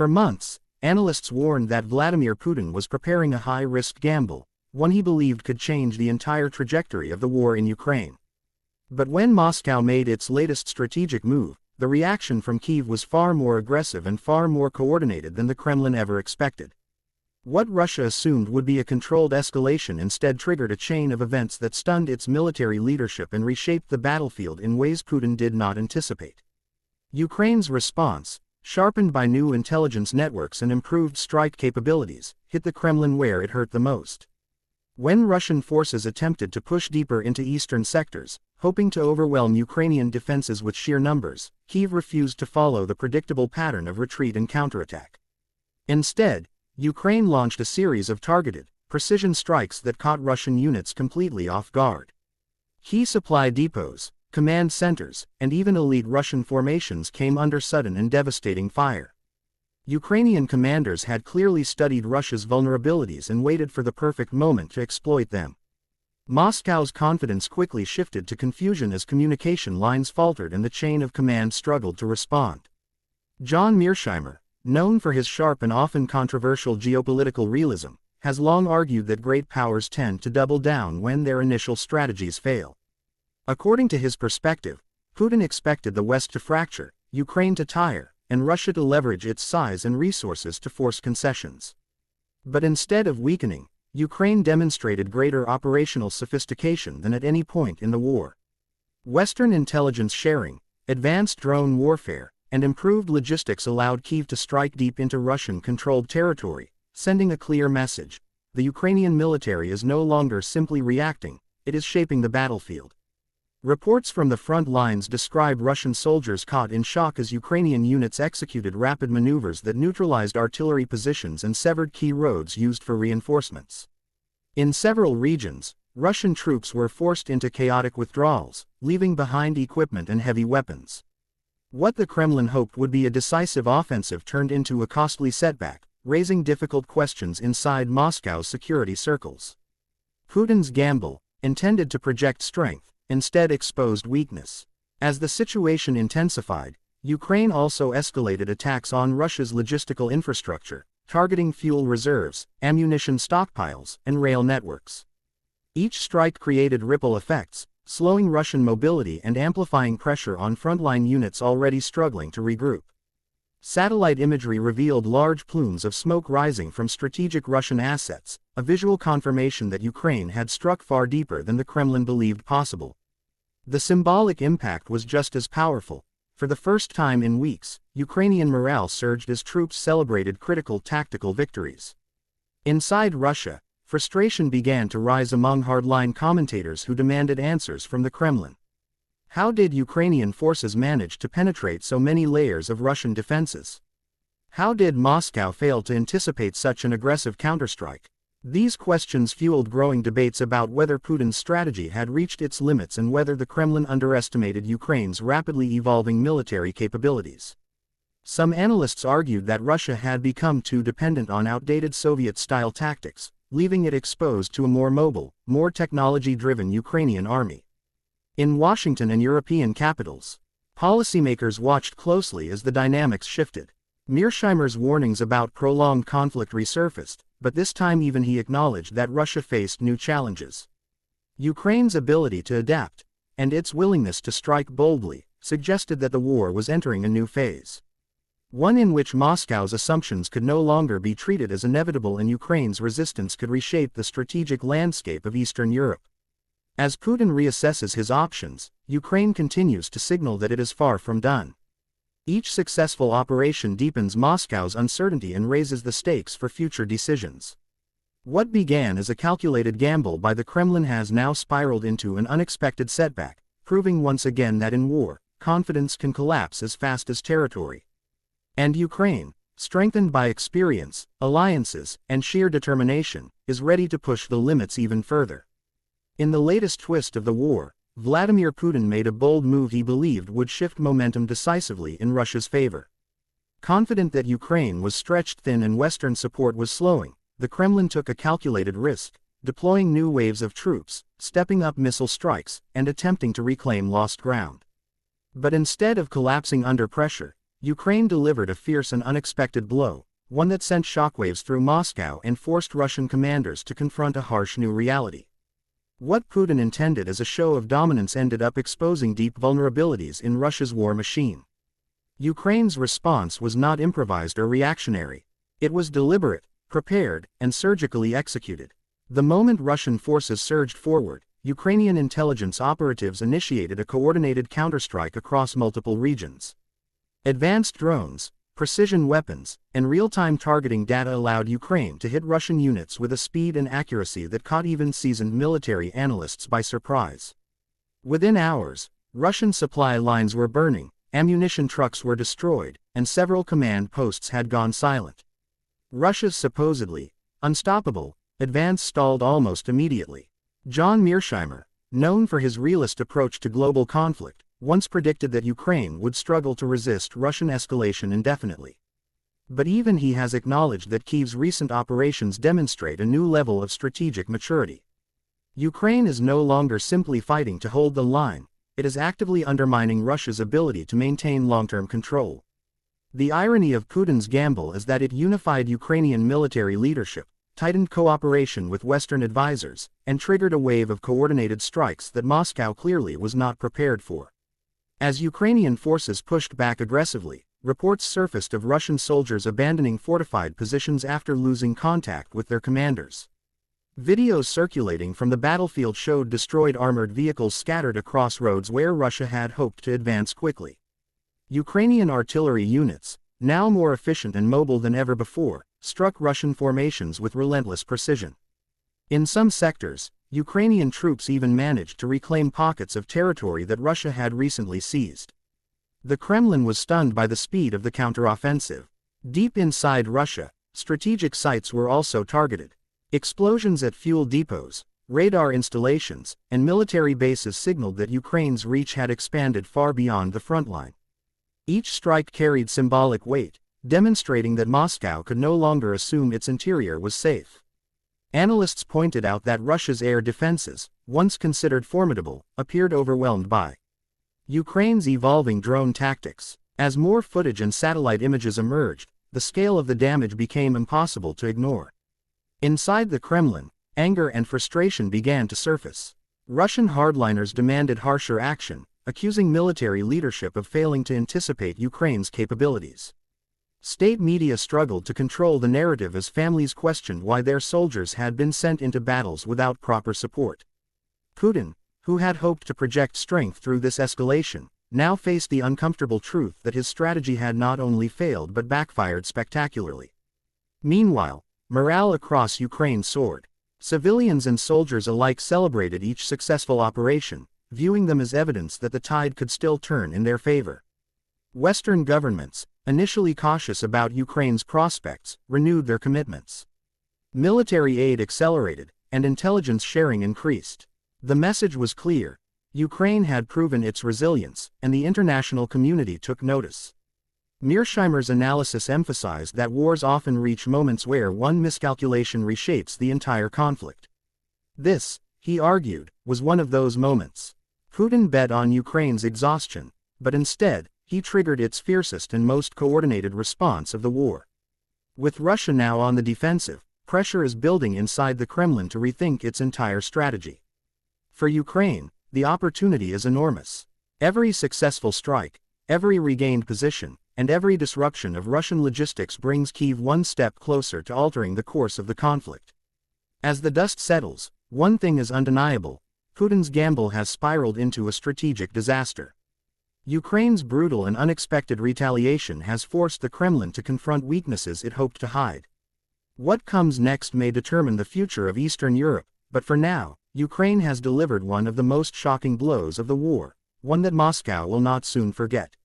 For months, analysts warned that Vladimir Putin was preparing a high-risk gamble, one he believed could change the entire trajectory of the war in Ukraine. But when Moscow made its latest strategic move, the reaction from Kyiv was far more aggressive and far more coordinated than the Kremlin ever expected. What Russia assumed would be a controlled escalation instead triggered a chain of events that stunned its military leadership and reshaped the battlefield in ways Putin did not anticipate. Ukraine's response, sharpened by new intelligence networks and improved strike capabilities, hit the Kremlin where it hurt the most. When Russian forces attempted to push deeper into eastern sectors, hoping to overwhelm Ukrainian defenses with sheer numbers, Kyiv refused to follow the predictable pattern of retreat and counterattack. Instead, Ukraine launched a series of targeted, precision strikes that caught Russian units completely off guard. Key supply depots, command centers, and even elite Russian formations came under sudden and devastating fire. Ukrainian commanders had clearly studied Russia's vulnerabilities and waited for the perfect moment to exploit them. Moscow's confidence quickly shifted to confusion as communication lines faltered and the chain of command struggled to respond. John Mearsheimer, known for his sharp and often controversial geopolitical realism, has long argued that great powers tend to double down when their initial strategies fail. According to his perspective, Putin expected the West to fracture, Ukraine to tire, and Russia to leverage its size and resources to force concessions. But instead of weakening, Ukraine demonstrated greater operational sophistication than at any point in the war. Western intelligence sharing, advanced drone warfare, and improved logistics allowed Kyiv to strike deep into Russian-controlled territory, sending a clear message: the Ukrainian military is no longer simply reacting, it is shaping the battlefield. Reports from the front lines describe Russian soldiers caught in shock as Ukrainian units executed rapid maneuvers that neutralized artillery positions and severed key roads used for reinforcements. In several regions, Russian troops were forced into chaotic withdrawals, leaving behind equipment and heavy weapons. What the Kremlin hoped would be a decisive offensive turned into a costly setback, raising difficult questions inside Moscow's security circles. Putin's gamble, intended to project strength, instead exposed weakness. As the situation intensified, Ukraine also escalated attacks on Russia's logistical infrastructure, targeting fuel reserves, ammunition stockpiles, and rail networks. Each strike created ripple effects, slowing Russian mobility and amplifying pressure on frontline units already struggling to regroup. Satellite imagery revealed large plumes of smoke rising from strategic Russian assets, a visual confirmation that Ukraine had struck far deeper than the Kremlin believed possible. The symbolic impact was just as powerful. For the first time in weeks, Ukrainian morale surged as troops celebrated critical tactical victories. Inside Russia, frustration began to rise among hardline commentators who demanded answers from the Kremlin. How did Ukrainian forces manage to penetrate so many layers of Russian defenses? How did Moscow fail to anticipate such an aggressive counterstrike? These questions fueled growing debates about whether Putin's strategy had reached its limits and whether the Kremlin underestimated Ukraine's rapidly evolving military capabilities. Some analysts argued that Russia had become too dependent on outdated Soviet-style tactics, leaving it exposed to a more mobile, more technology-driven Ukrainian army. In Washington and European capitals, policymakers watched closely as the dynamics shifted. Mearsheimer's warnings about prolonged conflict resurfaced, but this time even he acknowledged that Russia faced new challenges. Ukraine's ability to adapt, and its willingness to strike boldly, suggested that the war was entering a new phase. One in which Moscow's assumptions could no longer be treated as inevitable and Ukraine's resistance could reshape the strategic landscape of Eastern Europe. As Putin reassesses his options, Ukraine continues to signal that it is far from done. Each successful operation deepens Moscow's uncertainty and raises the stakes for future decisions. What began as a calculated gamble by the Kremlin has now spiraled into an unexpected setback, proving once again that in war, confidence can collapse as fast as territory. And Ukraine, strengthened by experience, alliances, and sheer determination, is ready to push the limits even further. In the latest twist of the war, Vladimir Putin made a bold move he believed would shift momentum decisively in Russia's favor. Confident that Ukraine was stretched thin and Western support was slowing, the Kremlin took a calculated risk, deploying new waves of troops, stepping up missile strikes, and attempting to reclaim lost ground. But instead of collapsing under pressure, Ukraine delivered a fierce and unexpected blow, one that sent shockwaves through Moscow and forced Russian commanders to confront a harsh new reality. What Putin intended as a show of dominance ended up exposing deep vulnerabilities in Russia's war machine. Ukraine's response was not improvised or reactionary. It was deliberate, prepared, and surgically executed. The moment Russian forces surged forward, Ukrainian intelligence operatives initiated a coordinated counterstrike across multiple regions. Advanced drones, precision weapons, and real-time targeting data allowed Ukraine to hit Russian units with a speed and accuracy that caught even seasoned military analysts by surprise. Within hours, Russian supply lines were burning, ammunition trucks were destroyed, and several command posts had gone silent. Russia's supposedly unstoppable advance stalled almost immediately. John Mearsheimer, known for his realist approach to global conflict, once predicted that Ukraine would struggle to resist Russian escalation indefinitely. But even he has acknowledged that Kyiv's recent operations demonstrate a new level of strategic maturity. Ukraine is no longer simply fighting to hold the line, it is actively undermining Russia's ability to maintain long-term control. The irony of Putin's gamble is that it unified Ukrainian military leadership, tightened cooperation with Western advisors, and triggered a wave of coordinated strikes that Moscow clearly was not prepared for. As Ukrainian forces pushed back aggressively, reports surfaced of Russian soldiers abandoning fortified positions after losing contact with their commanders. Videos circulating from the battlefield showed destroyed armored vehicles scattered across roads where Russia had hoped to advance quickly. Ukrainian artillery units, now more efficient and mobile than ever before, struck Russian formations with relentless precision. In some sectors, Ukrainian troops even managed to reclaim pockets of territory that Russia had recently seized. The Kremlin was stunned by the speed of the counteroffensive. Deep inside Russia, strategic sites were also targeted. Explosions at fuel depots, radar installations, and military bases signaled that Ukraine's reach had expanded far beyond the front line. Each strike carried symbolic weight, demonstrating that Moscow could no longer assume its interior was safe. Analysts pointed out that Russia's air defenses, once considered formidable, appeared overwhelmed by Ukraine's evolving drone tactics. As more footage and satellite images emerged, the scale of the damage became impossible to ignore. Inside the Kremlin, anger and frustration began to surface. Russian hardliners demanded harsher action, accusing military leadership of failing to anticipate Ukraine's capabilities. State media struggled to control the narrative as families questioned why their soldiers had been sent into battles without proper support. Putin, who had hoped to project strength through this escalation, now faced the uncomfortable truth that his strategy had not only failed but backfired spectacularly. Meanwhile, morale across Ukraine soared. Civilians and soldiers alike celebrated each successful operation, viewing them as evidence that the tide could still turn in their favor. Western governments, initially cautious about Ukraine's prospects, renewed their commitments. Military aid accelerated, and intelligence sharing increased. The message was clear: Ukraine had proven its resilience, and the international community took notice. Mearsheimer's analysis emphasized that wars often reach moments where one miscalculation reshapes the entire conflict. This, he argued, was one of those moments. Putin bet on Ukraine's exhaustion, but instead, he triggered its fiercest and most coordinated response of the war. With Russia now on the defensive, pressure is building inside the Kremlin to rethink its entire strategy. For Ukraine, the opportunity is enormous. Every successful strike, every regained position, and every disruption of Russian logistics brings Kyiv one step closer to altering the course of the conflict. As the dust settles, one thing is undeniable: Putin's gamble has spiraled into a strategic disaster. Ukraine's brutal and unexpected retaliation has forced the Kremlin to confront weaknesses it hoped to hide. What comes next may determine the future of Eastern Europe, but for now, Ukraine has delivered one of the most shocking blows of the war, one that Moscow will not soon forget.